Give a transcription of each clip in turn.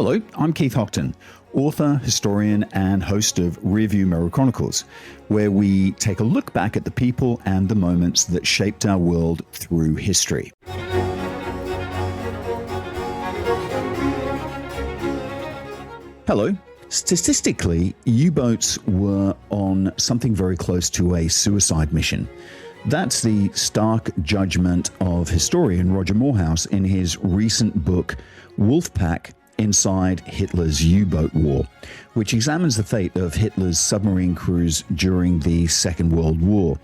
Hello, I'm Keith Hockton, author, historian, and host of Rearview Mirror Chronicles, where we take a look back at the people and the moments that shaped our world through history. Hello. Statistically, U-boats were on something very close to a suicide mission. That's the stark judgment of historian Roger Moorhouse in his recent book, Wolfpack: Inside Hitler's U-Boat War, which examines the fate of Hitler's submarine crews during the Second World War.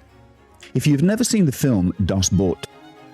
If you've never seen the film Das Boot,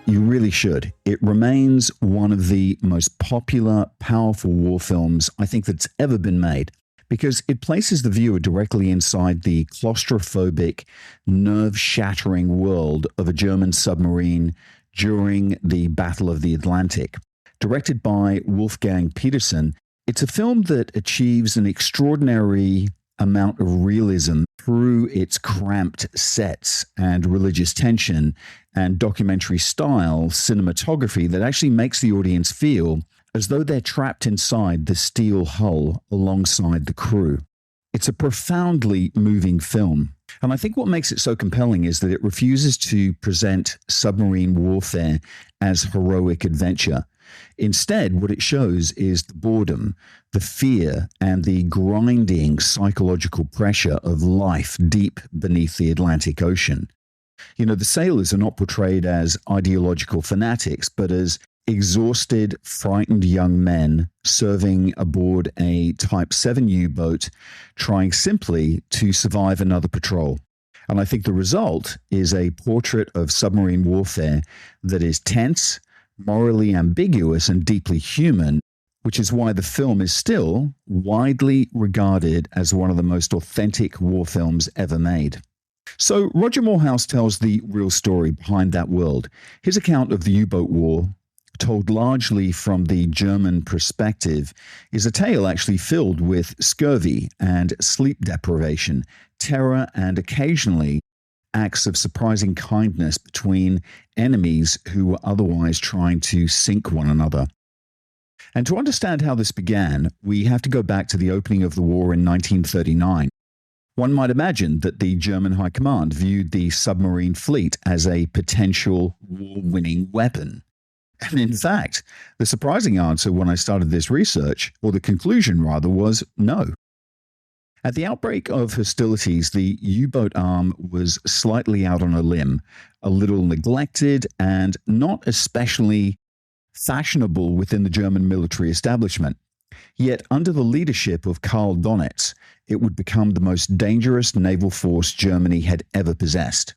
you really should. It remains one of the most popular, powerful war films I think that's ever been made, because it places the viewer directly inside the claustrophobic, nerve-shattering world of a German submarine during the Battle of the Atlantic. Directed by Wolfgang Petersen, it's a film that achieves an extraordinary amount of realism through its cramped sets and religious tension and documentary style cinematography that actually makes the audience feel as though they're trapped inside the steel hull alongside the crew. It's a profoundly moving film. And I think what makes it so compelling is that it refuses to present submarine warfare as heroic adventure. Instead, what it shows is the boredom, the fear, and the grinding psychological pressure of life deep beneath the Atlantic Ocean. You know, the sailors are not portrayed as ideological fanatics, but as exhausted, frightened young men serving aboard a Type 7 U-boat, trying simply to survive another patrol. And I think the result is a portrait of submarine warfare that is tense, morally ambiguous, and deeply human, which is why the film is still widely regarded as one of the most authentic war films ever made. So Roger Moorhouse tells the real story behind that world. His account of the U-boat war, told largely from the German perspective, is a tale actually filled with scurvy and sleep deprivation, terror, and occasionally acts of surprising kindness between enemies who were otherwise trying to sink one another. And to understand how this began, we have to go back to the opening of the war in 1939. One might imagine that the German High Command viewed the submarine fleet as a potential war-winning weapon. And in fact, the surprising answer when I started this research, or the conclusion rather, was no. At the outbreak of hostilities, the U-boat arm was slightly out on a limb, a little neglected, and not especially fashionable within the German military establishment. Yet, under the leadership of Karl Donitz, it would become the most dangerous naval force Germany had ever possessed.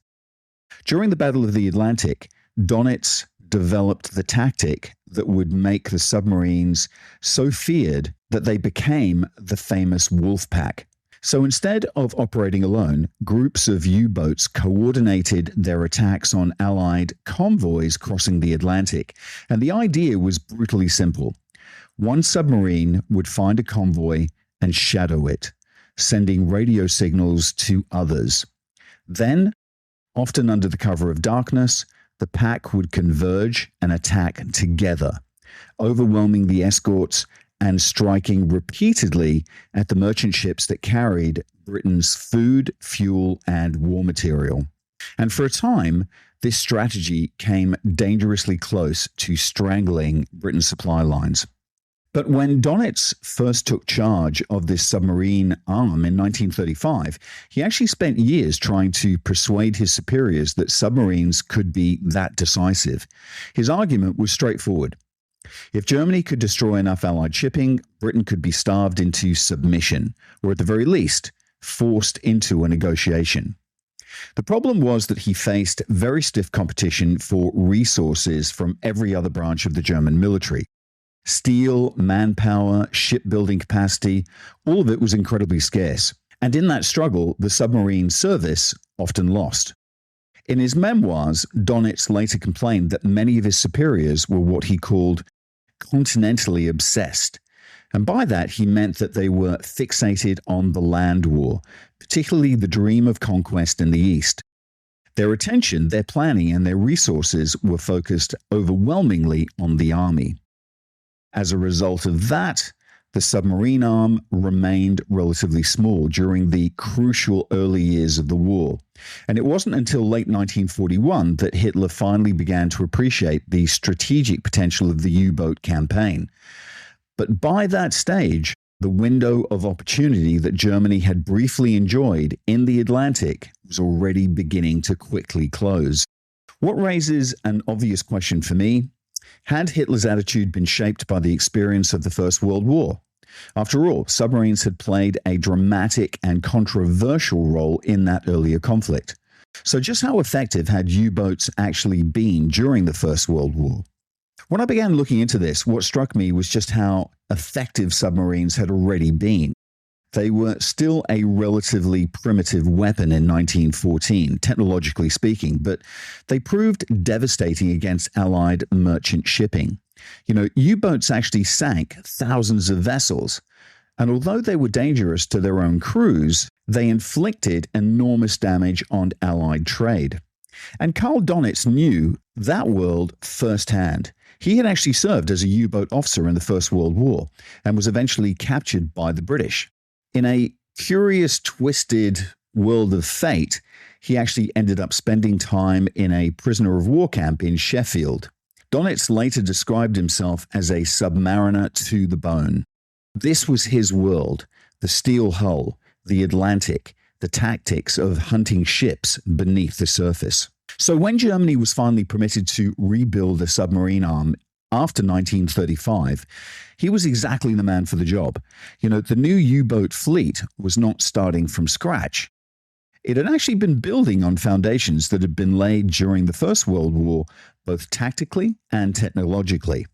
During the Battle of the Atlantic, Donitz developed the tactic that would make the submarines so feared that they became the famous Wolfpack. So instead of operating alone, groups of U-boats coordinated their attacks on Allied convoys crossing the Atlantic. And the idea was brutally simple. One submarine would find a convoy and shadow it, sending radio signals to others. Then, often under the cover of darkness, the pack would converge and attack together, overwhelming the escorts and striking repeatedly at the merchant ships that carried Britain's food, fuel, and war material. And for a time, this strategy came dangerously close to strangling Britain's supply lines. But when Donitz first took charge of this submarine arm in 1935, he actually spent years trying to persuade his superiors that submarines could be that decisive. His argument was straightforward. If Germany could destroy enough Allied shipping, Britain could be starved into submission, or at the very least, forced into a negotiation. The problem was that he faced very stiff competition for resources from every other branch of the German military. Steel, manpower, shipbuilding capacity, all of it was incredibly scarce. And in that struggle, the submarine service often lost. In his memoirs, Donitz later complained that many of his superiors were what he called continentally obsessed. And by that, he meant that they were fixated on the land war, particularly the dream of conquest in the East. Their attention, their planning, and their resources were focused overwhelmingly on the army. As a result of that, the submarine arm remained relatively small during the crucial early years of the war. And it wasn't until late 1941 that Hitler finally began to appreciate the strategic potential of the U-boat campaign. But by that stage, the window of opportunity that Germany had briefly enjoyed in the Atlantic was already beginning to quickly close. What raises an obvious question for me: had Hitler's attitude been shaped by the experience of the First World War? After all, submarines had played a dramatic and controversial role in that earlier conflict. So just how effective had U-boats actually been during the First World War? When I began looking into this, what struck me was just how effective submarines had already been. They were still a relatively primitive weapon in 1914, technologically speaking, but they proved devastating against Allied merchant shipping. U-boats actually sank thousands of vessels, and although they were dangerous to their own crews, they inflicted enormous damage on Allied trade. And Karl Donitz knew that world firsthand. He had actually served as a U-boat officer in the First World War and was eventually captured by the British. In a curious, twisted world of fate, he actually ended up spending time in a prisoner of war camp in Sheffield. Donitz later described himself as a submariner to the bone. This was his world: the steel hull, the Atlantic, the tactics of hunting ships beneath the surface. So when Germany was finally permitted to rebuild a submarine arm after 1935, he was exactly the man for the job. The new U-boat fleet was not starting from scratch. It had actually been building on foundations that had been laid during the First World War, both tactically and technologically.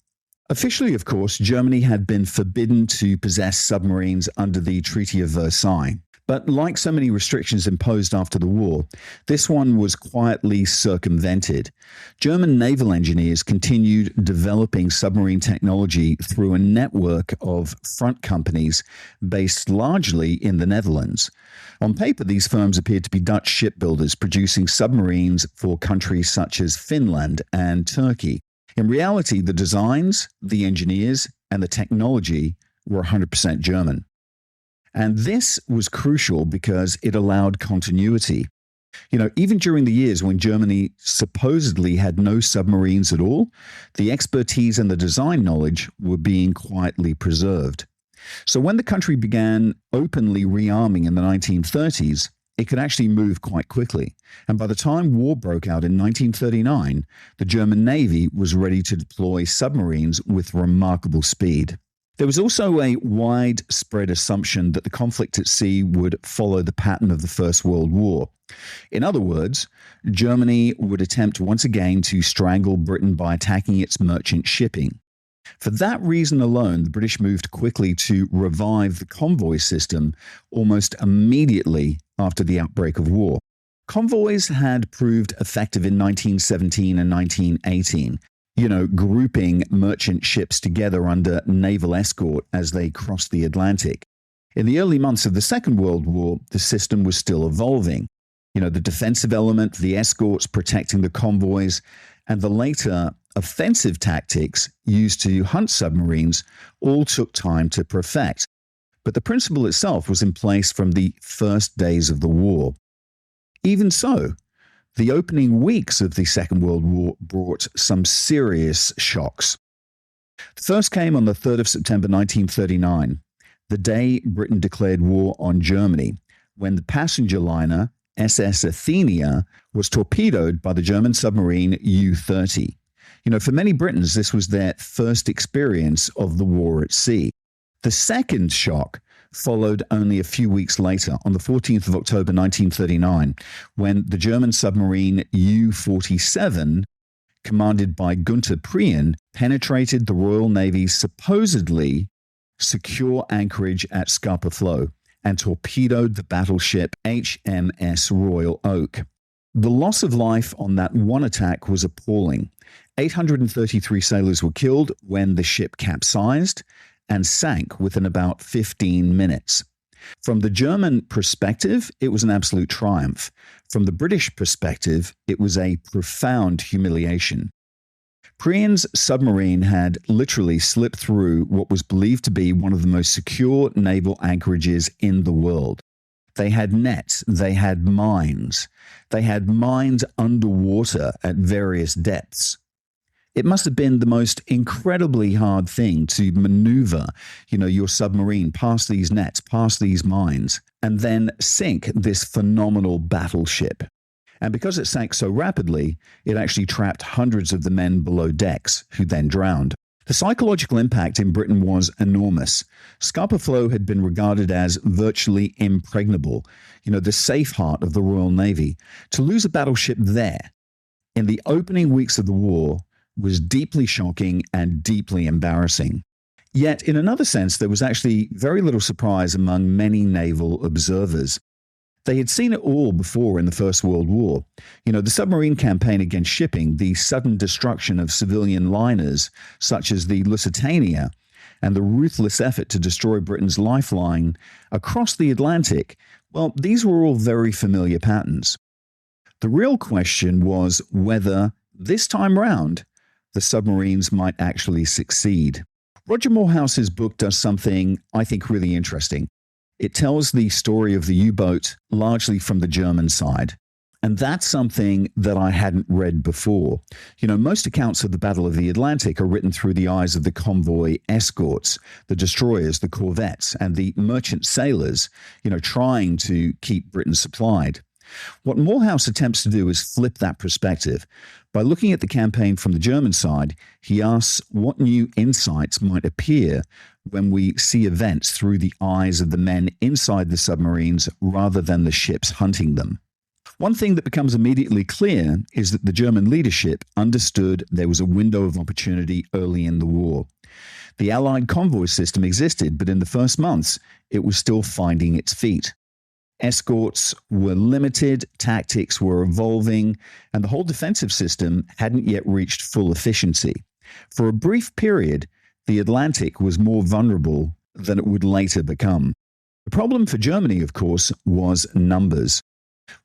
Officially, of course, Germany had been forbidden to possess submarines under the Treaty of Versailles. But like so many restrictions imposed after the war, this one was quietly circumvented. German naval engineers continued developing submarine technology through a network of front companies based largely in the Netherlands. On paper, these firms appeared to be Dutch shipbuilders producing submarines for countries such as Finland and Turkey. In reality, the designs, the engineers, and the technology were 100% German. And this was crucial because it allowed continuity. Even during the years when Germany supposedly had no submarines at all, the expertise and the design knowledge were being quietly preserved. So when the country began openly rearming in the 1930s, it could actually move quite quickly. And by the time war broke out in 1939, the German Navy was ready to deploy submarines with remarkable speed. There was also a widespread assumption that the conflict at sea would follow the pattern of the First World War. In other words, Germany would attempt once again to strangle Britain by attacking its merchant shipping. For that reason alone, the British moved quickly to revive the convoy system almost immediately after the outbreak of war. Convoys had proved effective in 1917 and 1918. Grouping merchant ships together under naval escort as they crossed the Atlantic. In the early months of the Second World War, the system was still evolving. The defensive element, the escorts protecting the convoys, and the later offensive tactics used to hunt submarines all took time to perfect. But the principle itself was in place from the first days of the war. Even so, the opening weeks of the Second World War brought some serious shocks. The first came on the 3rd of September 1939, the day Britain declared war on Germany, when the passenger liner SS Athenia was torpedoed by the German submarine U-30. For many Britons, this was their first experience of the war at sea. The second shock followed only a few weeks later, on the 14th of October 1939, when the German submarine U-47, commanded by Günther Prien, penetrated the Royal Navy's supposedly secure anchorage at Scapa Flow and torpedoed the battleship HMS Royal Oak. The loss of life on that one attack was appalling. 833 sailors were killed when the ship capsized and sank within about 15 minutes. From the German perspective, it was an absolute triumph. From the British perspective, it was a profound humiliation. Koreans' submarine had literally slipped through what was believed to be one of the most secure naval anchorages in the world. They had nets, they had mines underwater at various depths. It must have been the most incredibly hard thing to maneuver, your submarine past these nets, past these mines, and then sink this phenomenal battleship. And because it sank so rapidly, it actually trapped hundreds of the men below decks, who then drowned. The psychological impact in Britain was enormous. Scapa Flow had been regarded as virtually impregnable, the safe heart of the Royal Navy. To lose a battleship there, in the opening weeks of the war, was deeply shocking and deeply embarrassing. Yet, in another sense, there was actually very little surprise among many naval observers. They had seen it all before in the First World War. The submarine campaign against shipping, the sudden destruction of civilian liners such as the Lusitania, and the ruthless effort to destroy Britain's lifeline across the Atlantic, well, these were all very familiar patterns. The real question was whether, this time round, the submarines might actually succeed. Roger Moorhouse's book does something I think really interesting. It tells the story of the U-boat largely from the German side. And that's something that I hadn't read before. Most accounts of the Battle of the Atlantic are written through the eyes of the convoy escorts, the destroyers, the corvettes, and the merchant sailors, trying to keep Britain supplied. What Moorhouse attempts to do is flip that perspective. By looking at the campaign from the German side, he asks what new insights might appear when we see events through the eyes of the men inside the submarines rather than the ships hunting them. One thing that becomes immediately clear is that the German leadership understood there was a window of opportunity early in the war. The Allied convoy system existed, but in the first months, it was still finding its feet. Escorts were limited, tactics were evolving, and the whole defensive system hadn't yet reached full efficiency. For a brief period, the Atlantic was more vulnerable than it would later become. The problem for Germany, of course, was numbers.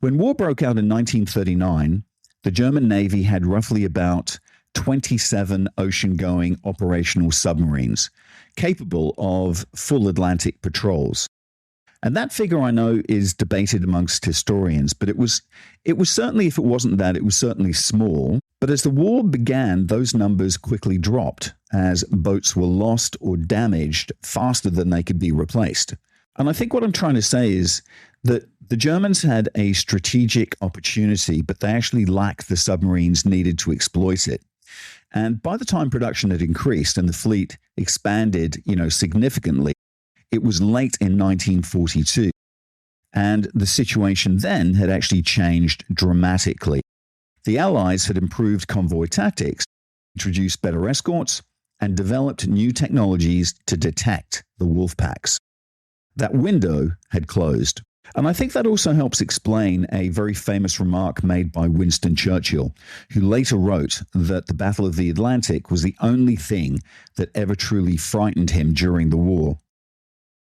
When war broke out in 1939, the German Navy had roughly about 27 ocean-going operational submarines, capable of full Atlantic patrols. And that figure, I know, is debated amongst historians, but it was certainly, if it wasn't that, it was certainly small. But as the war began, those numbers quickly dropped as boats were lost or damaged faster than they could be replaced. And I think what I'm trying to say is that the Germans had a strategic opportunity, but they actually lacked the submarines needed to exploit it. And by the time production had increased and the fleet expanded, significantly, it was late in 1942, and the situation then had actually changed dramatically. The Allies had improved convoy tactics, introduced better escorts, and developed new technologies to detect the wolf packs. That window had closed. And I think that also helps explain a very famous remark made by Winston Churchill, who later wrote that the Battle of the Atlantic was the only thing that ever truly frightened him during the war.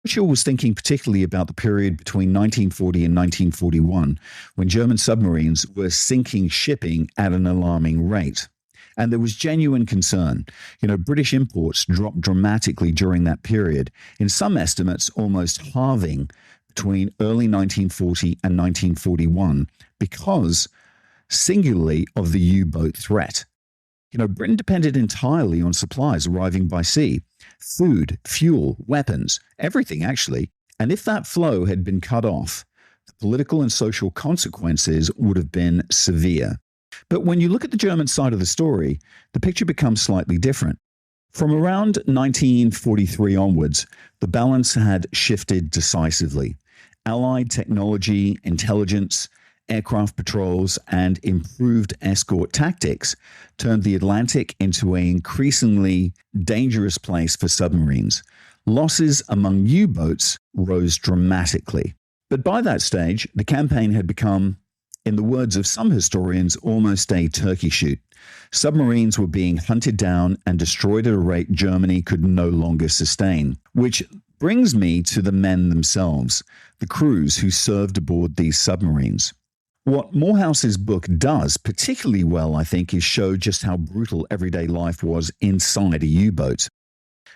Churchill was thinking particularly about the period between 1940 and 1941, when German submarines were sinking shipping at an alarming rate. And there was genuine concern. British imports dropped dramatically during that period, in some estimates almost halving between early 1940 and 1941, because singularly of the U-boat threat. Britain depended entirely on supplies arriving by sea. Food, fuel, weapons, everything actually. And if that flow had been cut off, the political and social consequences would have been severe. But when you look at the German side of the story, the picture becomes slightly different. From around 1943 onwards, the balance had shifted decisively. Allied technology, intelligence, aircraft patrols, and improved escort tactics turned the Atlantic into an increasingly dangerous place for submarines. Losses among U-boats rose dramatically. But by that stage, the campaign had become, in the words of some historians, almost a turkey shoot. Submarines were being hunted down and destroyed at a rate Germany could no longer sustain, which brings me to the men themselves, the crews who served aboard these submarines. What Moorhouse's book does particularly well, I think, is show just how brutal everyday life was inside a U-boat.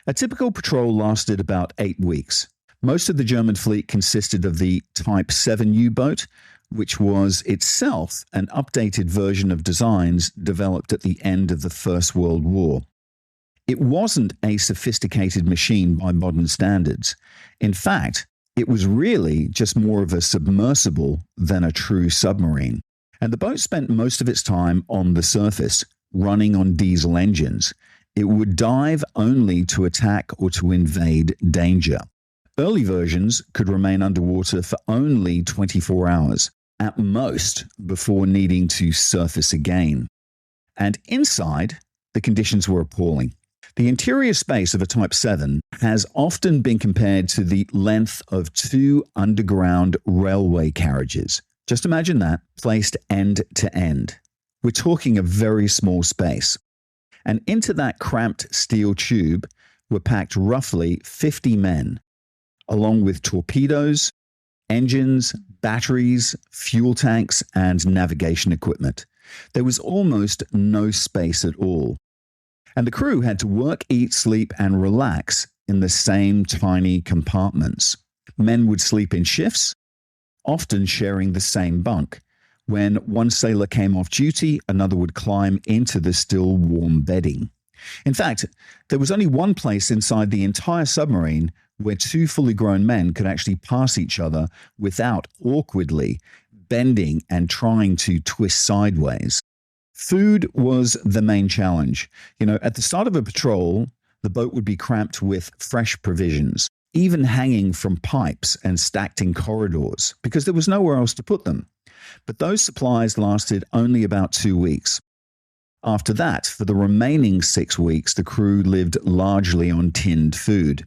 A typical patrol lasted about 8 weeks. Most of the German fleet consisted of the Type 7 U-boat, which was itself an updated version of designs developed at the end of the First World War. It wasn't a sophisticated machine by modern standards. In fact, it was really just more of a submersible than a true submarine. And the boat spent most of its time on the surface, running on diesel engines. It would dive only to attack or to invade danger. Early versions could remain underwater for only 24 hours, at most, before needing to surface again. And inside, the conditions were appalling. The interior space of a Type 7 has often been compared to the length of 2 underground railway carriages. Just imagine that, placed end to end. We're talking a very small space. And into that cramped steel tube were packed roughly 50 men, along with torpedoes, engines, batteries, fuel tanks, and navigation equipment. There was almost no space at all. And the crew had to work, eat, sleep, and relax in the same tiny compartments. Men would sleep in shifts, often sharing the same bunk. When one sailor came off duty, another would climb into the still warm bedding. In fact, there was only one place inside the entire submarine where 2 fully grown men could actually pass each other without awkwardly bending and trying to twist sideways. Food was the main challenge. At the start of a patrol, the boat would be cramped with fresh provisions, even hanging from pipes and stacked in corridors, because there was nowhere else to put them. But those supplies lasted only about 2 weeks. After that, for the remaining 6 weeks, the crew lived largely on tinned food.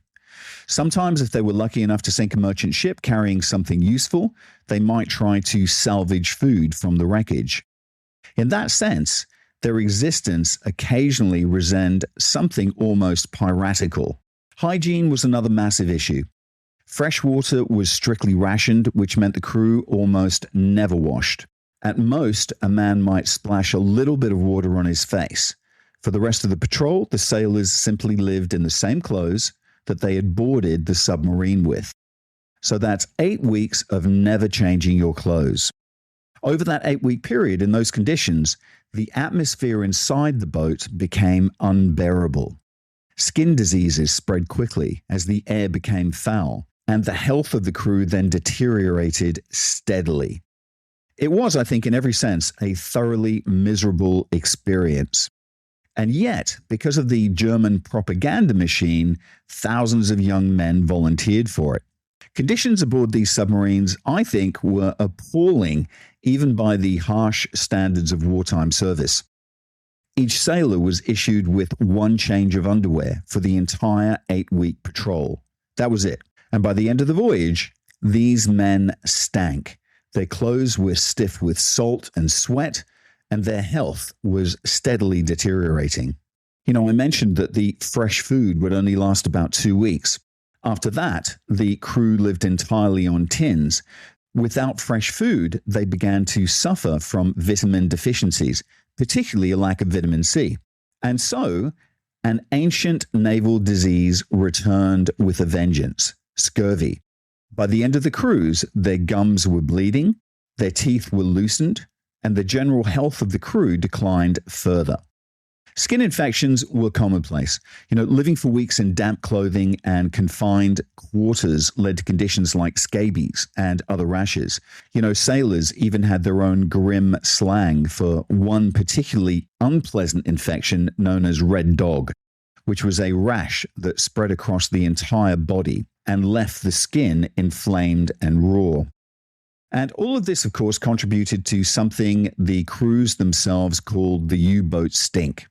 Sometimes, if they were lucky enough to sink a merchant ship carrying something useful, they might try to salvage food from the wreckage. In that sense, their existence occasionally resembled something almost piratical. Hygiene was another massive issue. Fresh water was strictly rationed, which meant the crew almost never washed. At most, a man might splash a little bit of water on his face. For the rest of the patrol, the sailors simply lived in the same clothes that they had boarded the submarine with. So that's 8 weeks of never changing your clothes. Over that 8-week period, in those conditions, the atmosphere inside the boat became unbearable. Skin diseases spread quickly as the air became foul, and the health of the crew then deteriorated steadily. It was, I think, in every sense, a thoroughly miserable experience. And yet, because of the German propaganda machine, thousands of young men volunteered for it. Conditions aboard these submarines, I think, were appalling, even by the harsh standards of wartime service. Each sailor was issued with 1 change of underwear for the entire 8-week patrol. That was it. And by the end of the voyage, these men stank. Their clothes were stiff with salt and sweat, and their health was steadily deteriorating. I mentioned that the fresh food would only last about 2 weeks. After that, the crew lived entirely on tins. Without fresh food, they began to suffer from vitamin deficiencies, particularly a lack of vitamin C. And so, an ancient naval disease returned with a vengeance, scurvy. By the end of the cruise, their gums were bleeding, their teeth were loosened, and the general health of the crew declined further. Skin infections were commonplace. Living for weeks in damp clothing and confined quarters led to conditions like scabies and other rashes. Sailors even had their own grim slang for one particularly unpleasant infection known as red dog, which was a rash that spread across the entire body and left the skin inflamed and raw. And all of this, of course, contributed to something the crews themselves called the U-boat stink.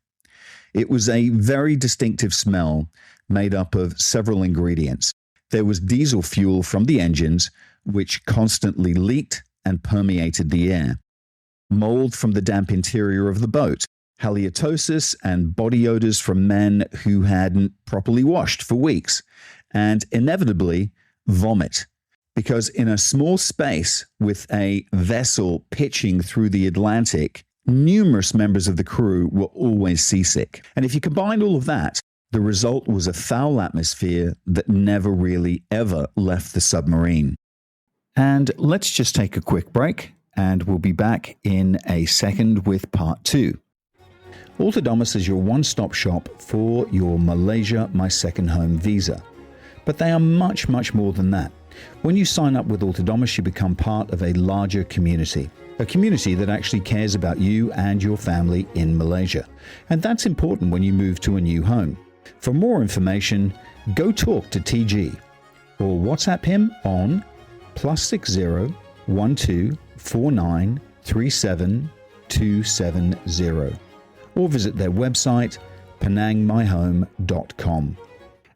It was a very distinctive smell made up of several ingredients. There was diesel fuel from the engines, which constantly leaked and permeated the air. Mold from the damp interior of the boat, halitosis and body odors from men who hadn't properly washed for weeks, and inevitably, vomit. because in a small space with a vessel pitching through the Atlantic, numerous members of the crew were always seasick. And if you combine all of that, the result was a foul atmosphere that never really ever left the submarine. And let's just take a quick break, and we'll be back in a second with part 2. Autonomous is your one-stop shop for your Malaysia My Second Home visa. But they are much, much more than that. When you sign up with Autonomous, you become part of a larger community. A community that actually cares about you and your family in Malaysia. And that's important when you move to a new home. For more information, go talk to TG or WhatsApp him on +60 12 49 37 270 or visit their website penangmyhome.com.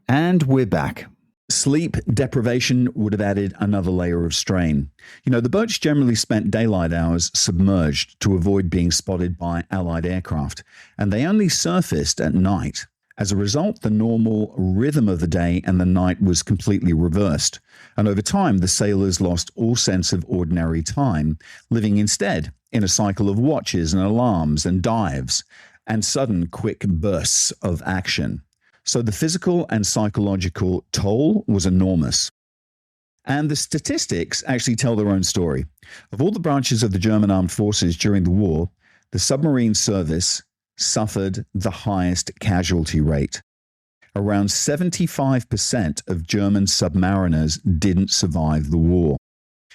And we're back. Sleep deprivation would have added another layer of strain. The boats generally spent daylight hours submerged to avoid being spotted by Allied aircraft, and they only surfaced at night. As a result, the normal rhythm of the day and the night was completely reversed, and over time the sailors lost all sense of ordinary time, living instead in a cycle of watches and alarms and dives and sudden quick bursts of action. So the physical and psychological toll was enormous. And the statistics actually tell their own story. Of all the branches of the German armed forces during the war, the submarine service suffered the highest casualty rate. Around 75% of German submariners didn't survive the war.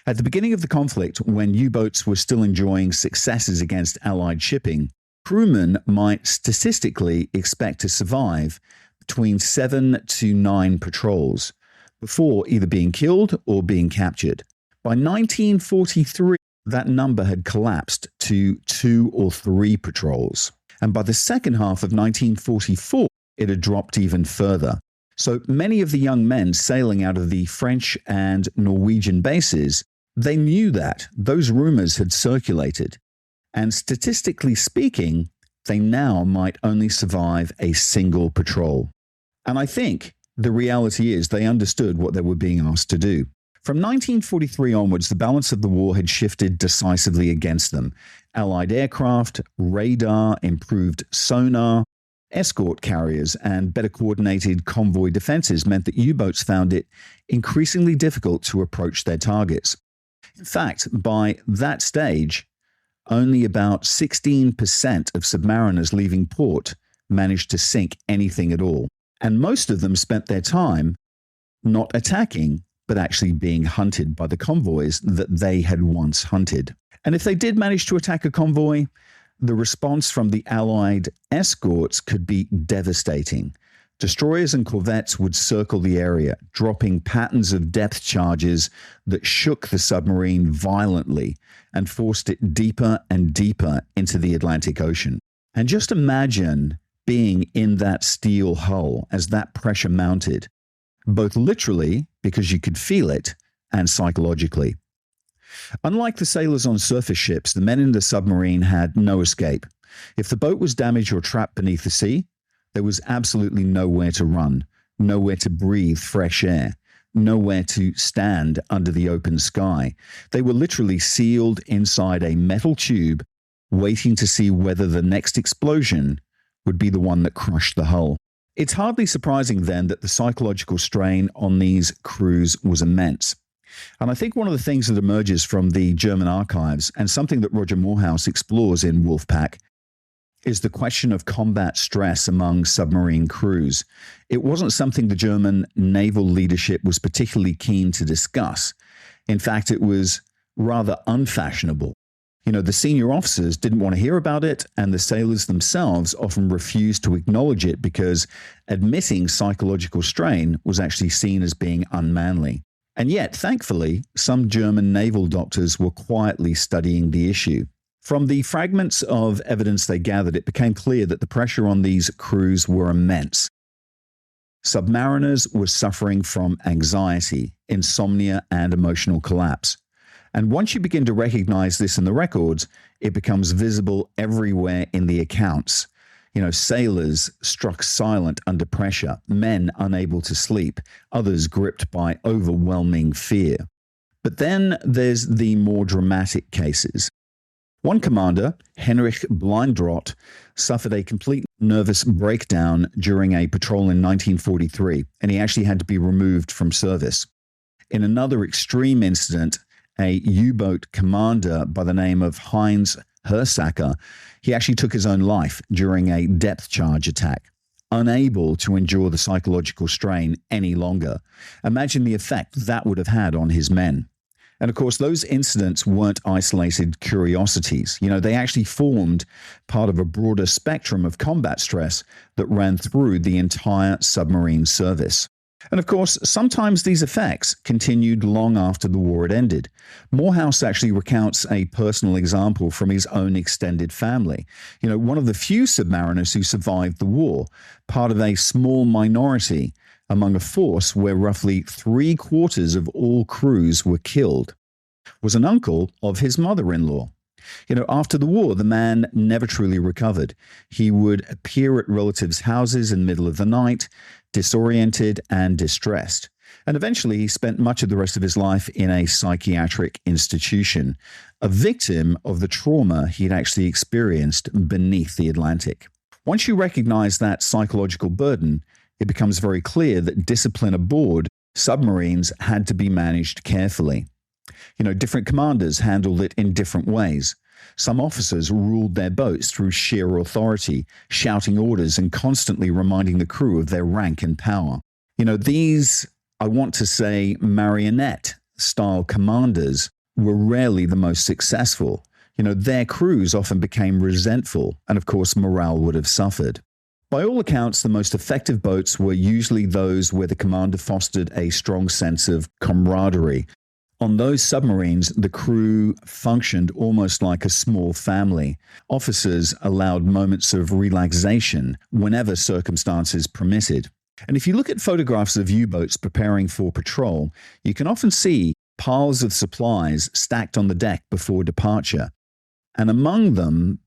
At the beginning of the conflict, when U-boats were still enjoying successes against Allied shipping, crewmen might statistically expect to survive between 7 to 9 patrols before either being killed or being captured. By 1943, that number had collapsed to 2 or 3 patrols. And by the second half of 1944, it had dropped even further. So many of the young men sailing out of the French and Norwegian bases, they knew that those rumors had circulated. And statistically speaking, they now might only survive a single patrol. And I think the reality is they understood what they were being asked to do. From 1943 onwards, the balance of the war had shifted decisively against them. Allied aircraft, radar, improved sonar, escort carriers, and better coordinated convoy defenses meant that U-boats found it increasingly difficult to approach their targets. In fact, by that stage, only about 16% of submariners leaving port managed to sink anything at all. And most of them spent their time not attacking, but actually being hunted by the convoys that they had once hunted. And if they did manage to attack a convoy, the response from the Allied escorts could be devastating. Destroyers and corvettes would circle the area, dropping patterns of depth charges that shook the submarine violently and forced it deeper and deeper into the Atlantic Ocean. And just imagine being in that steel hull as that pressure mounted, both literally, because you could feel it, and psychologically. Unlike the sailors on surface ships, the men in the submarine had no escape. If the boat was damaged or trapped beneath the sea, there was absolutely nowhere to run, nowhere to breathe fresh air, nowhere to stand under the open sky. They were literally sealed inside a metal tube, waiting to see whether the next explosion would be the one that crushed the hull. It's hardly surprising then that the psychological strain on these crews was immense. And I think one of the things that emerges from the German archives, and something that Roger Moorhouse explores in Wolfpack, is the question of combat stress among submarine crews. It wasn't something the German naval leadership was particularly keen to discuss. In fact, it was rather unfashionable. The senior officers didn't want to hear about it, and the sailors themselves often refused to acknowledge it because admitting psychological strain was actually seen as being unmanly. And yet, thankfully, some German naval doctors were quietly studying the issue. From the fragments of evidence they gathered, it became clear that the pressure on these crews were immense. Submariners were suffering from anxiety, insomnia, and emotional collapse. And once you begin to recognize this in the records, it becomes visible everywhere in the accounts. Sailors struck silent under pressure, men unable to sleep, others gripped by overwhelming fear. But then there's the more dramatic cases. One commander, Henrich Blindrot, suffered a complete nervous breakdown during a patrol in 1943, and he actually had to be removed from service. In another extreme incident, a U-boat commander by the name of Heinz Hersacker, he actually took his own life during a depth charge attack, unable to endure the psychological strain any longer. Imagine the effect that would have had on his men. And of course, those incidents weren't isolated curiosities. They actually formed part of a broader spectrum of combat stress that ran through the entire submarine service. And of course, sometimes these effects continued long after the war had ended. Moorhouse actually recounts a personal example from his own extended family. One of the few submariners who survived the war, part of a small minority among a force where roughly 3/4 of all crews were killed, was an uncle of his mother-in-law. After the war, the man never truly recovered. He would appear at relatives' houses in the middle of the night, disoriented and distressed. And eventually, he spent much of the rest of his life in a psychiatric institution, a victim of the trauma he'd actually experienced beneath the Atlantic. Once you recognize that psychological burden, it becomes very clear that discipline aboard submarines had to be managed carefully. Different commanders handled it in different ways. Some officers ruled their boats through sheer authority, shouting orders and constantly reminding the crew of their rank and power. These, I want to say, marionette-style commanders were rarely the most successful. Their crews often became resentful, and of course, morale would have suffered. By all accounts, the most effective boats were usually those where the commander fostered a strong sense of camaraderie. On those submarines, the crew functioned almost like a small family. Officers allowed moments of relaxation whenever circumstances permitted. And if you look at photographs of U-boats preparing for patrol, you can often see piles of supplies stacked on the deck before departure. And among them,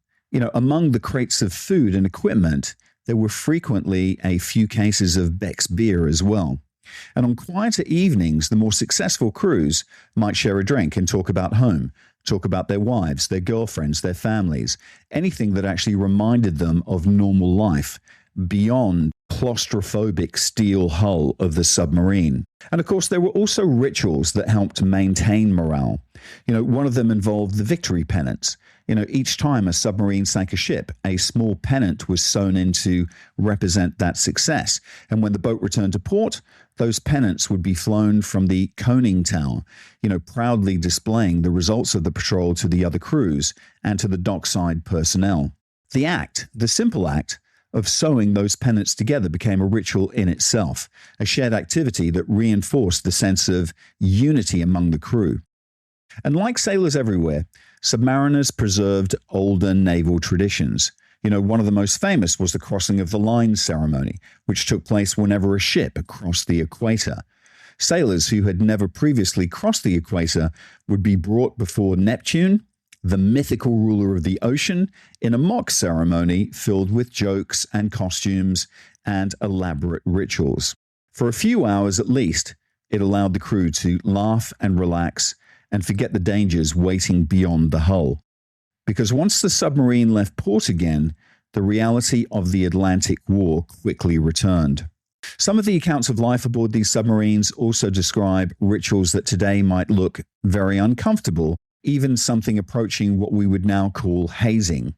among the crates of food and equipment, there were frequently a few cases of Beck's beer as well. And on quieter evenings, the more successful crews might share a drink and talk about home, talk about their wives, their girlfriends, their families, anything that actually reminded them of normal life beyond claustrophobic steel hull of the submarine. And of course, there were also rituals that helped maintain morale. One of them involved the victory pennants. Each time a submarine sank a ship, a small pennant was sewn in to represent that success. And when the boat returned to port, those pennants would be flown from the conning tower, proudly displaying the results of the patrol to the other crews and to the dockside personnel. The simple act of sewing those pennants together became a ritual in itself, a shared activity that reinforced the sense of unity among the crew. And like sailors everywhere, submariners preserved older naval traditions. One of the most famous was the crossing of the line ceremony, which took place whenever a ship crossed the equator. Sailors who had never previously crossed the equator would be brought before Neptune, the mythical ruler of the ocean, in a mock ceremony filled with jokes and costumes and elaborate rituals. For a few hours at least, it allowed the crew to laugh and relax and forget the dangers waiting beyond the hull. Because once the submarine left port again, the reality of the Atlantic War quickly returned. Some of the accounts of life aboard these submarines also describe rituals that today might look very uncomfortable, even something approaching what we would now call hazing.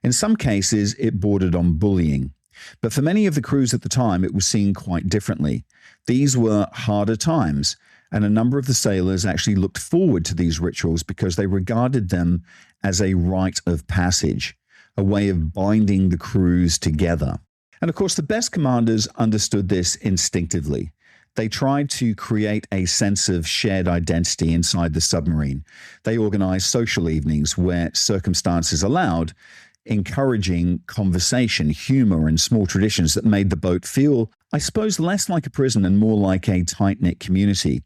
In some cases, it bordered on bullying. But for many of the crews at the time, it was seen quite differently. These were harder times, and a number of the sailors actually looked forward to these rituals because they regarded them as a rite of passage, a way of binding the crews together. And of course, the best commanders understood this instinctively. They tried to create a sense of shared identity inside the submarine. They organized social evenings where circumstances allowed, encouraging conversation, humor, and small traditions that made the boat feel, I suppose, less like a prison and more like a tight-knit community.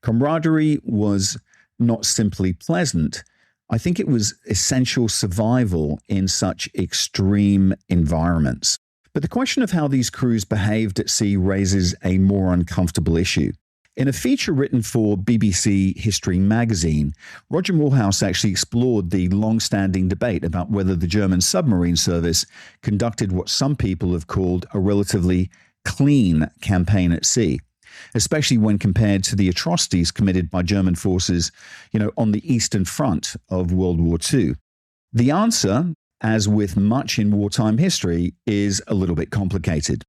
Camaraderie was not simply pleasant. I think it was essential survival in such extreme environments. But the question of how these crews behaved at sea raises a more uncomfortable issue. In a feature written for BBC History magazine, Roger Moorhouse actually explored the long-standing debate about whether the German submarine service conducted what some people have called a relatively clean campaign at sea, especially when compared to the atrocities committed by German forces, on the Eastern Front of World War II. The answer, as with much in wartime history, is a little bit complicated.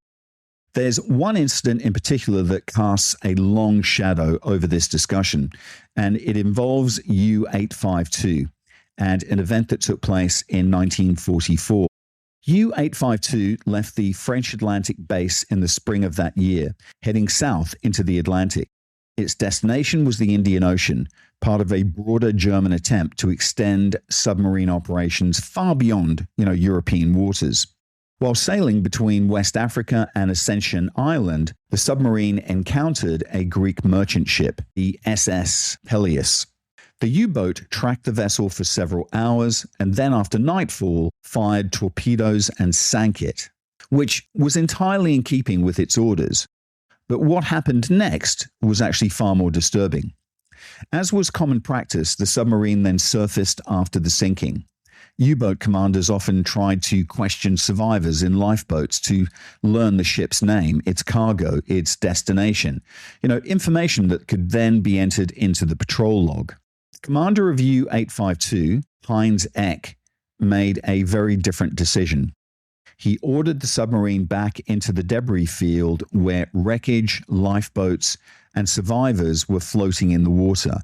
There's one incident in particular that casts a long shadow over this discussion, and it involves U-852 and an event that took place in 1944. U-852 left the French Atlantic base in the spring of that year, heading south into the Atlantic. Its destination was the Indian Ocean, part of a broader German attempt to extend submarine operations far beyond, European waters. While sailing between West Africa and Ascension Island, the submarine encountered a Greek merchant ship, the SS Peleus. The U-boat tracked the vessel for several hours and then after nightfall fired torpedoes and sank it, which was entirely in keeping with its orders. But what happened next was actually far more disturbing. As was common practice, the submarine then surfaced after the sinking. U-boat commanders often tried to question survivors in lifeboats to learn the ship's name, its cargo, its destination, information that could then be entered into the patrol log. Commander of U-852, Heinz Eck, made a very different decision. He ordered the submarine back into the debris field where wreckage, lifeboats, and survivors were floating in the water.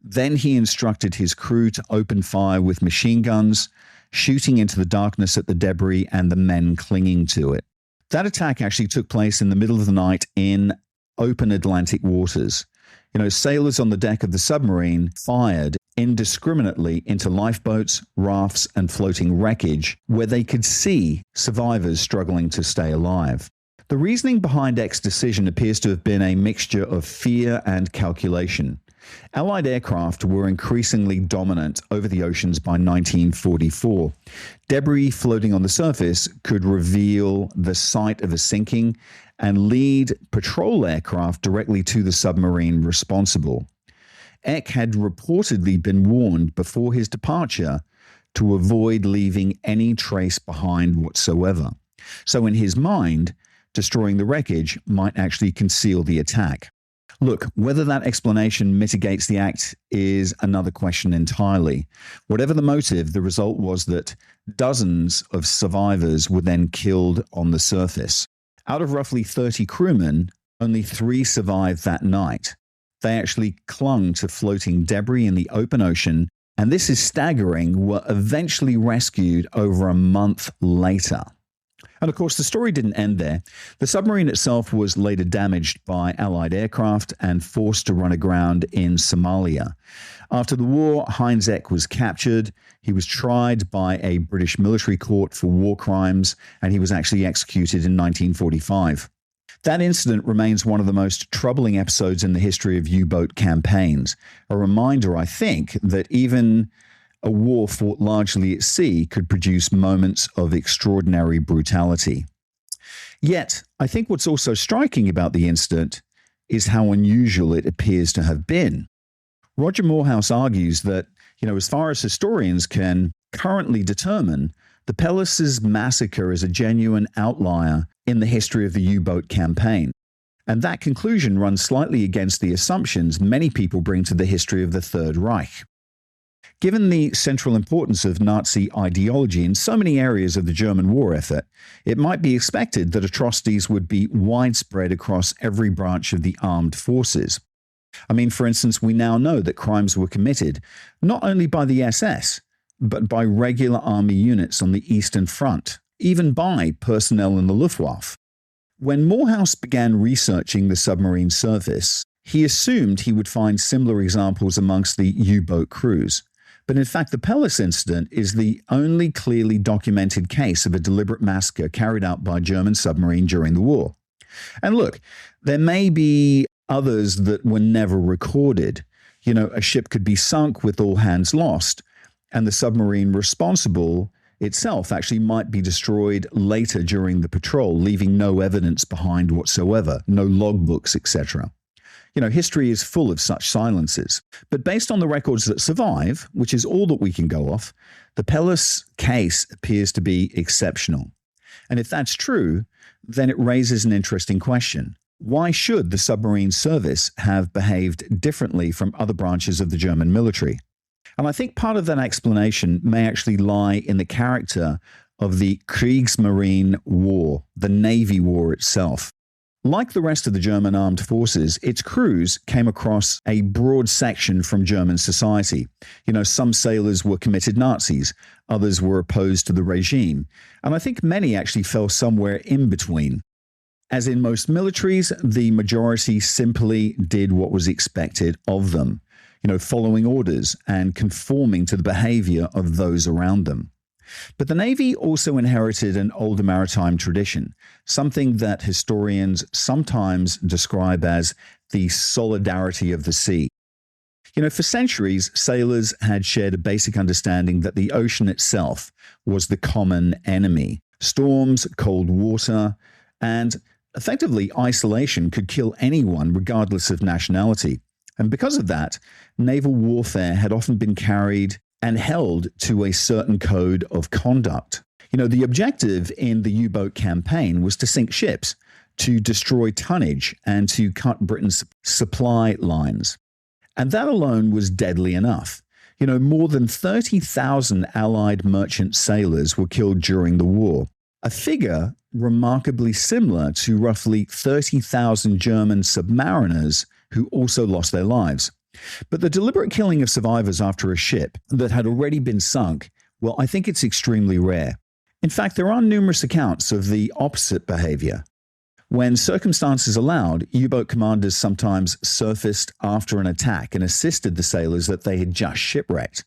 Then he instructed his crew to open fire with machine guns, shooting into the darkness at the debris and the men clinging to it. That attack actually took place in the middle of the night in open Atlantic waters. Sailors on the deck of the submarine fired indiscriminately into lifeboats, rafts, and floating wreckage where they could see survivors struggling to stay alive. The reasoning behind Eck's decision appears to have been a mixture of fear and calculation. Allied aircraft were increasingly dominant over the oceans by 1944. Debris floating on the surface could reveal the site of a sinking and lead patrol aircraft directly to the submarine responsible. Eck had reportedly been warned before his departure to avoid leaving any trace behind whatsoever. So in his mind, destroying the wreckage might actually conceal the attack. Look, whether that explanation mitigates the act is another question entirely. Whatever the motive, the result was that dozens of survivors were then killed on the surface. Out of roughly 30 crewmen, only 3 survived that night. They actually clung to floating debris in the open ocean, and this is staggering, were eventually rescued over a month later. And of course, the story didn't end there. The submarine itself was later damaged by Allied aircraft and forced to run aground in Somalia. After the war, Heinz Eck was captured. He was tried by a British military court for war crimes, and he was actually executed in 1945. That incident remains one of the most troubling episodes in the history of U-boat campaigns. A reminder, I think, that even a war fought largely at sea could produce moments of extraordinary brutality. Yet, I think what's also striking about the incident is how unusual it appears to have been. Roger Moorhouse argues that, as far as historians can currently determine, the Peleus' massacre is a genuine outlier in the history of the U-boat campaign. And that conclusion runs slightly against the assumptions many people bring to the history of the Third Reich. Given the central importance of Nazi ideology in so many areas of the German war effort, it might be expected that atrocities would be widespread across every branch of the armed forces. For instance, we now know that crimes were committed not only by the SS, but by regular army units on the Eastern Front, even by personnel in the Luftwaffe. When Moorhouse began researching the submarine service, he assumed he would find similar examples amongst the U-boat crews. But in fact, the Peleus incident is the only clearly documented case of a deliberate massacre carried out by a German submarine during the war. And look, there may be others that were never recorded. A ship could be sunk with all hands lost, and the submarine responsible itself actually might be destroyed later during the patrol, leaving no evidence behind whatsoever, no logbooks, etc. History is full of such silences. But based on the records that survive, which is all that we can go off, the Pellis case appears to be exceptional. And if that's true, then it raises an interesting question. Why should the submarine service have behaved differently from other branches of the German military? And I think part of that explanation may actually lie in the character of the Kriegsmarine War, the Navy War itself. Like the rest of the German armed forces, its crews came across a broad section from German society. Some sailors were committed Nazis, others were opposed to the regime, and I think many actually fell somewhere in between. As in most militaries, the majority simply did what was expected of them, following orders and conforming to the behavior of those around them. But the Navy also inherited an older maritime tradition, something that historians sometimes describe as the solidarity of the sea. For centuries, sailors had shared a basic understanding that the ocean itself was the common enemy. Storms, cold water, and effectively isolation could kill anyone regardless of nationality. And because of that, naval warfare had often been carried and held to a certain code of conduct. The objective in the U-boat campaign was to sink ships, to destroy tonnage, and to cut Britain's supply lines. And that alone was deadly enough. More than 30,000 Allied merchant sailors were killed during the war, a figure remarkably similar to roughly 30,000 German submariners who also lost their lives. But the deliberate killing of survivors after a ship that had already been sunk, well, I think it's extremely rare. In fact, there are numerous accounts of the opposite behavior. When circumstances allowed, U-boat commanders sometimes surfaced after an attack and assisted the sailors that they had just shipwrecked.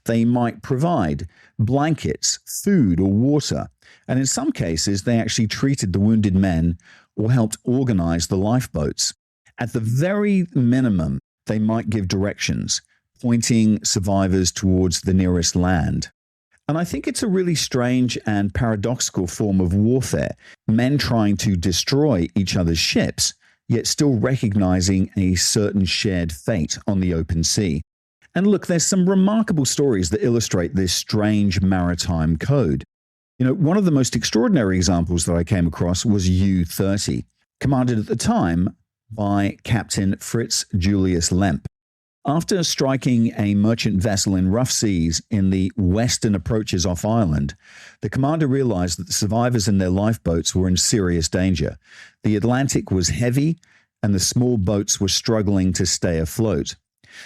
They might provide blankets, food, or water, and in some cases, they actually treated the wounded men or helped organize the lifeboats. At the very minimum, they might give directions, pointing survivors towards the nearest land. And I think it's a really strange and paradoxical form of warfare, men trying to destroy each other's ships, yet still recognizing a certain shared fate on the open sea. And look, there's some remarkable stories that illustrate this strange maritime code. One of the most extraordinary examples that I came across was U-30, commanded at the time by Captain Fritz Julius Lemp. After striking a merchant vessel in rough seas in the western approaches off Ireland, the commander realized that the survivors in their lifeboats were in serious danger. The Atlantic was heavy, and the small boats were struggling to stay afloat.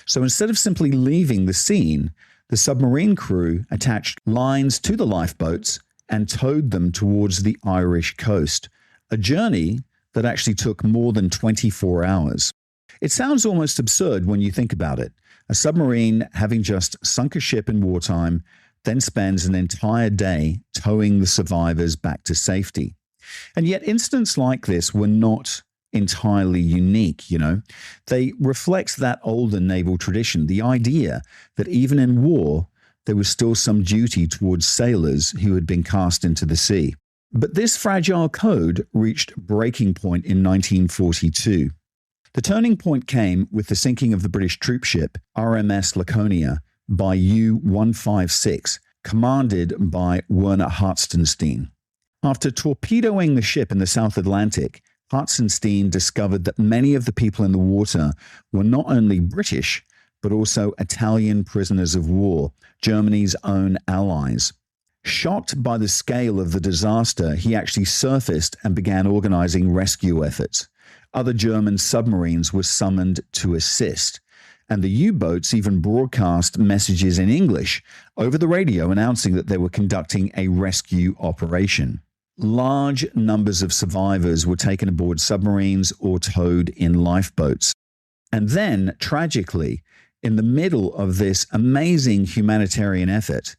So instead of simply leaving the scene, the submarine crew attached lines to the lifeboats and towed them towards the Irish coast, a journey that actually took more than 24 hours. It sounds almost absurd when you think about it. A submarine, having just sunk a ship in wartime, then spends an entire day towing the survivors back to safety. And yet incidents like this were not entirely unique, They reflect that older naval tradition, the idea that even in war, there was still some duty towards sailors who had been cast into the sea. But this fragile code reached breaking point in 1942. The turning point came with the sinking of the British troopship RMS Laconia by U-156, commanded by Werner Hartstenstein. After torpedoing the ship in the South Atlantic, Hartstenstein discovered that many of the people in the water were not only British, but also Italian prisoners of war, Germany's own allies. Shocked by the scale of the disaster, he actually surfaced and began organizing rescue efforts. Other German submarines were summoned to assist, and the U-boats even broadcast messages in English over the radio announcing that they were conducting a rescue operation. Large numbers of survivors were taken aboard submarines or towed in lifeboats. And then, tragically, in the middle of this amazing humanitarian effort,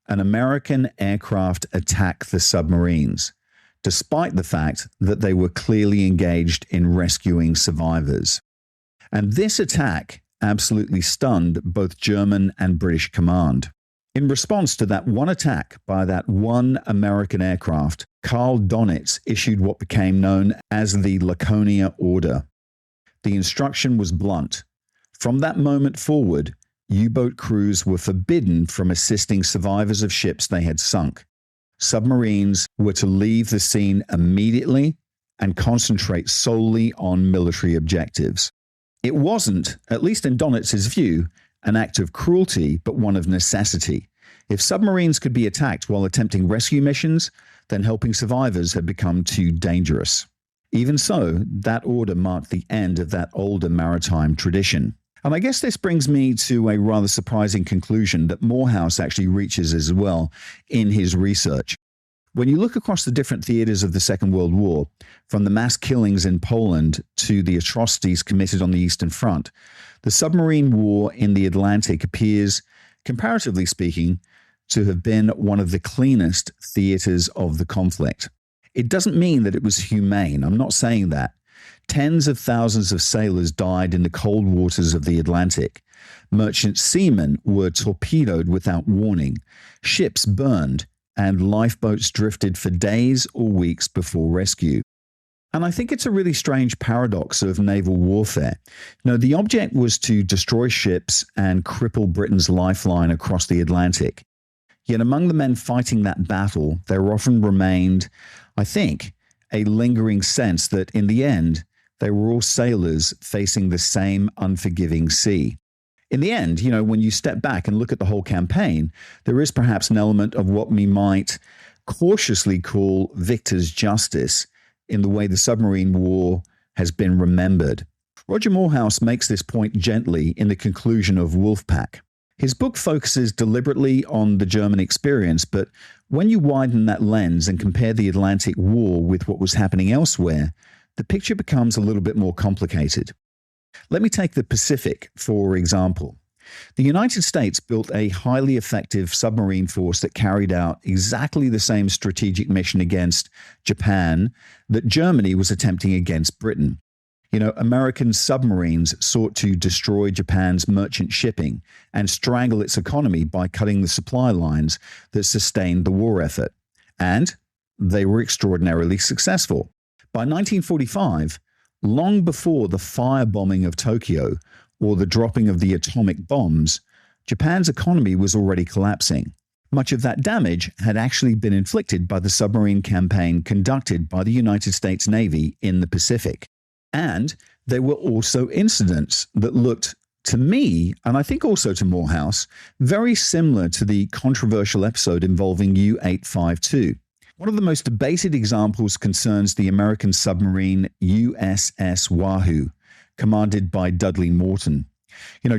an American aircraft attacked the submarines, despite the fact that they were clearly engaged in rescuing survivors. And this attack absolutely stunned both German and British command. In response to that one attack by that one American aircraft, Karl Donitz issued what became known as the Laconia Order. The instruction was blunt. From that moment forward, U-boat crews were forbidden from assisting survivors of ships they had sunk. Submarines were to leave the scene immediately and concentrate solely on military objectives. It wasn't, at least in Donitz's view, an act of cruelty, but one of necessity. If submarines could be attacked while attempting rescue missions, then helping survivors had become too dangerous. Even so, that order marked the end of that older maritime tradition. And I guess this brings me to a rather surprising conclusion that Moorhouse actually reaches as well in his research. When you look across the different theaters of the Second World War, from the mass killings in Poland to the atrocities committed on the Eastern Front, the submarine war in the Atlantic appears, comparatively speaking, to have been one of the cleanest theaters of the conflict. It doesn't mean that it was humane. I'm not saying that. Tens of thousands of sailors died in the cold waters of the Atlantic. Merchant seamen were torpedoed without warning. Ships burned, and lifeboats drifted for days or weeks before rescue. And I think it's a really strange paradox of naval warfare. The object was to destroy ships and cripple Britain's lifeline across the Atlantic. Yet among the men fighting that battle, there often remained, I think, a lingering sense that in the end, they were all sailors facing the same unforgiving sea. In the end, when you step back and look at the whole campaign, there is perhaps an element of what we might cautiously call victor's justice in the way the submarine war has been remembered. Roger Moorhouse makes this point gently in the conclusion of Wolfpack. His book focuses deliberately on the German experience, but when you widen that lens and compare the Atlantic War with what was happening elsewhere, the picture becomes a little bit more complicated. Let me take the Pacific, for example. The United States built a highly effective submarine force that carried out exactly the same strategic mission against Japan that Germany was attempting against Britain. American submarines sought to destroy Japan's merchant shipping and strangle its economy by cutting the supply lines that sustained the war effort. And they were extraordinarily successful. By 1945, long before the firebombing of Tokyo or the dropping of the atomic bombs, Japan's economy was already collapsing. Much of that damage had actually been inflicted by the submarine campaign conducted by the United States Navy in the Pacific. And there were also incidents that looked, to me, and I think also to Moorhouse, very similar to the controversial episode involving U-852. One of the most debated examples concerns the American submarine USS Wahoo, commanded by Dudley Morton.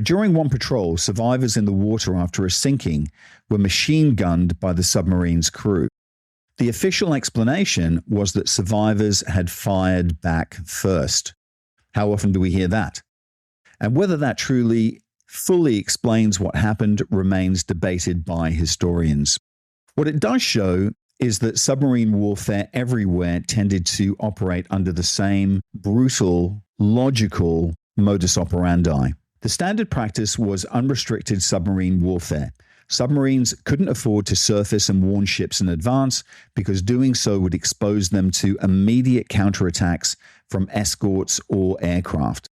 During one patrol, survivors in the water after a sinking were machine gunned by the submarine's crew. The official explanation was that survivors had fired back first. How often do we hear that? And whether that truly fully explains what happened remains debated by historians. What it does show is that submarine warfare everywhere tended to operate under the same brutal, logical modus operandi. The standard practice was unrestricted submarine warfare. Submarines couldn't afford to surface and warn ships in advance because doing so would expose them to immediate counterattacks from escorts or aircraft.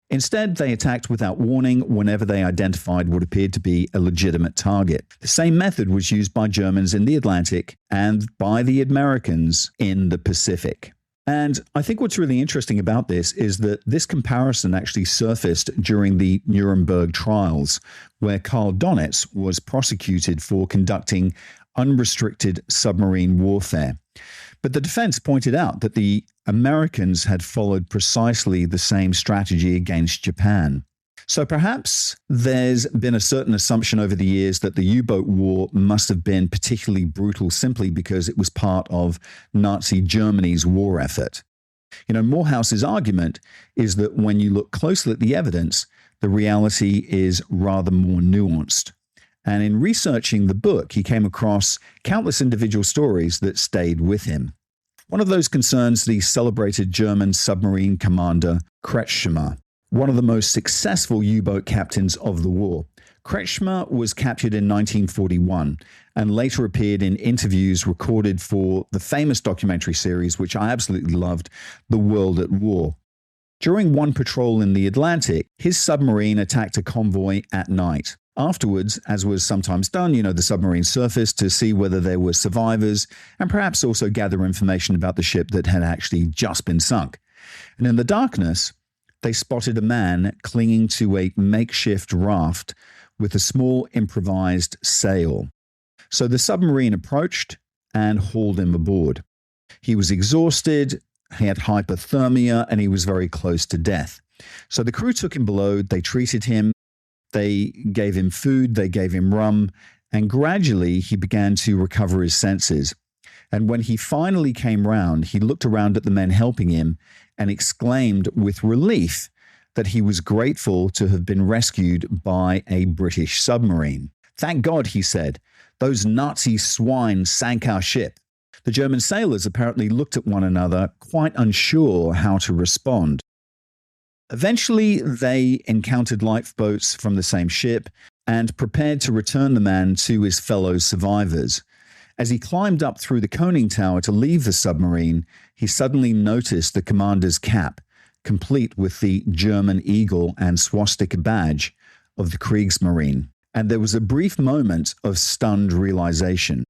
Instead, they attacked without warning whenever they identified what appeared to be a legitimate target. The same method was used by Germans in the Atlantic and by the Americans in the Pacific. And I think what's really interesting about this is that this comparison actually surfaced during the Nuremberg trials, where Karl Donitz was prosecuted for conducting unrestricted submarine warfare. But the defense pointed out that the Americans had followed precisely the same strategy against Japan. So perhaps there's been a certain assumption over the years that the U-boat war must have been particularly brutal simply because it was part of Nazi Germany's war effort. Morehouse's argument is that when you look closely at the evidence, the reality is rather more nuanced. And in researching the book, he came across countless individual stories that stayed with him. One of those concerns the celebrated German submarine commander Kretschmer, one of the most successful U-boat captains of the war. Kretschmer was captured in 1941 and later appeared in interviews recorded for the famous documentary series, which I absolutely loved, The World at War. During one patrol in the Atlantic, his submarine attacked a convoy at night. Afterwards, as was sometimes done, the submarine surfaced to see whether there were survivors and perhaps also gather information about the ship that had actually just been sunk. And in the darkness, they spotted a man clinging to a makeshift raft with a small improvised sail. So the submarine approached and hauled him aboard. He was exhausted, he had hypothermia, and he was very close to death. So the crew took him below, they treated him, they gave him food, they gave him rum, and gradually he began to recover his senses. And when he finally came round, he looked around at the men helping him and exclaimed with relief that he was grateful to have been rescued by a British submarine. "Thank God," he said, "those Nazi swine sank our ship." The German sailors apparently looked at one another, quite unsure how to respond. Eventually, they encountered lifeboats from the same ship and prepared to return the man to his fellow survivors. As he climbed up through the conning tower to leave the submarine, he suddenly noticed the commander's cap, complete with the German eagle and swastika badge of the Kriegsmarine. And there was a brief moment of stunned realization.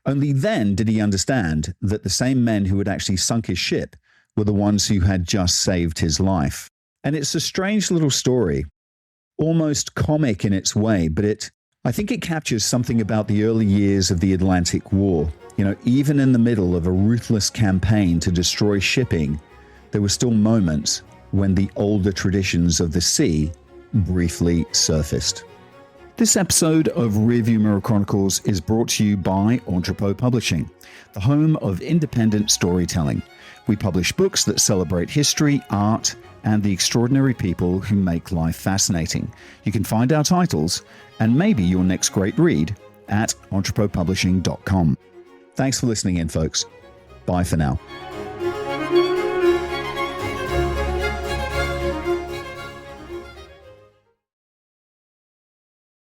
Only then did he understand that the same men who had actually sunk his ship were the ones who had just saved his life. And it's a strange little story, almost comic in its way, but I think it captures something about the early years of the Atlantic War. Even in the middle of a ruthless campaign to destroy shipping, there were still moments when the older traditions of the sea briefly surfaced. This episode of Rearview Mirror Chronicles is brought to you by Entrepot Publishing, the home of independent storytelling. We publish books that celebrate history, art, and the extraordinary people who make life fascinating. You can find our titles and maybe your next great read at entrepotpublishing.com. Thanks for listening in, folks. Bye for now.